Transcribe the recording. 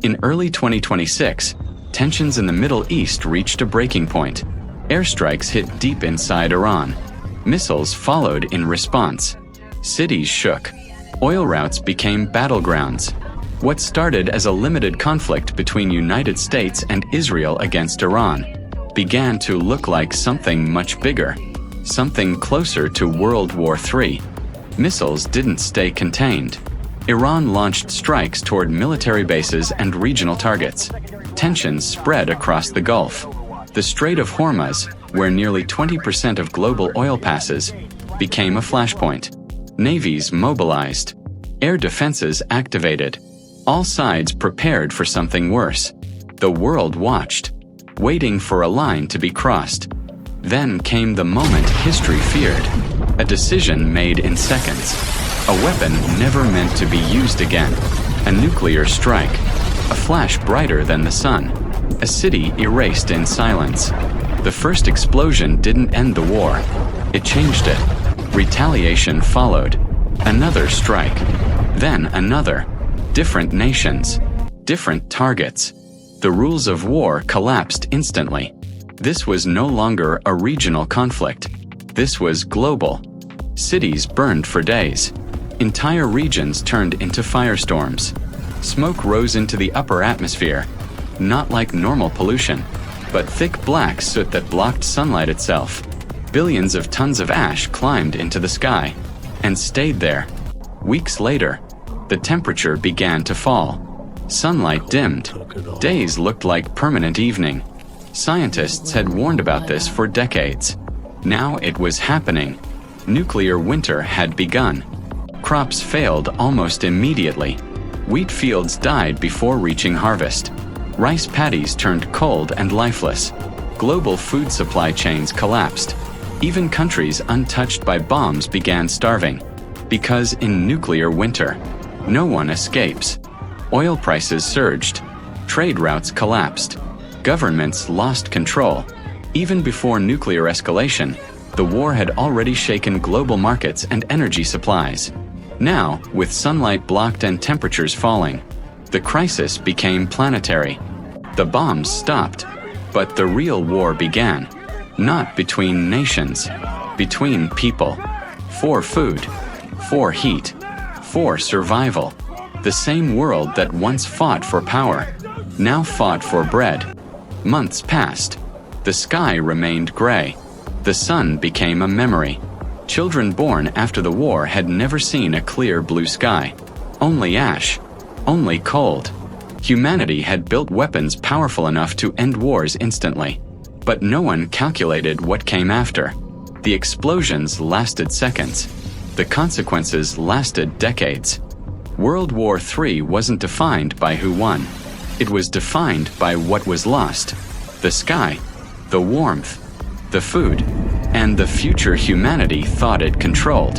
In early 2026, tensions in the Middle East reached a breaking point. Airstrikes hit deep inside Iran. Missiles followed in response. Cities shook. Oil routes became battlegrounds. What started as a limited conflict between United States and Israel against Iran began to look like something much bigger, something closer to World War III. Missiles didn't stay contained. Iran launched strikes toward military bases and regional targets. Tensions spread across the Gulf. The Strait of Hormuz, where nearly 20% of global oil passes, became a flashpoint. Navies mobilized. Air defenses activated. All sides prepared for something worse. The world watched, waiting for a line to be crossed. Then came the moment history feared. A decision made in seconds. A weapon never meant to be used again. A nuclear strike. A flash brighter than the sun. A city erased in silence. The first explosion didn't end the war. It changed it. Retaliation followed. Another strike. Then another. Different nations. Different targets. The rules of war collapsed instantly. This was no longer a regional conflict. This was global. Cities burned for days. Entire regions turned into firestorms. Smoke rose into the upper atmosphere, not like normal pollution, but thick black soot that blocked sunlight itself. Billions of tons of ash climbed into the sky and stayed there. Weeks later, the temperature began to fall. Sunlight dimmed. Days looked like permanent evening. Scientists had warned about this for decades. Now it was happening. Nuclear winter had begun. Crops failed almost immediately. Wheat fields died before reaching harvest. Rice paddies turned cold and lifeless. Global food supply chains collapsed. Even countries untouched by bombs began starving. Because in nuclear winter, no one escapes. Oil prices surged. Trade routes collapsed. Governments lost control. Even before nuclear escalation, the war had already shaken global markets and energy supplies. Now, with sunlight blocked and temperatures falling, the crisis became planetary. The bombs stopped, but the real war began. Not between nations, between people. For food, for heat, for survival. The same world that once fought for power, now fought for bread. Months passed. The sky remained gray. The sun became a memory. Children born after the war had never seen a clear blue sky. Only ash. Only cold. Humanity had built weapons powerful enough to end wars instantly. But no one calculated what came after. The explosions lasted seconds. The consequences lasted decades. World War III wasn't defined by who won. It was defined by what was lost. The sky, the warmth, the food, and the future humanity thought it controlled.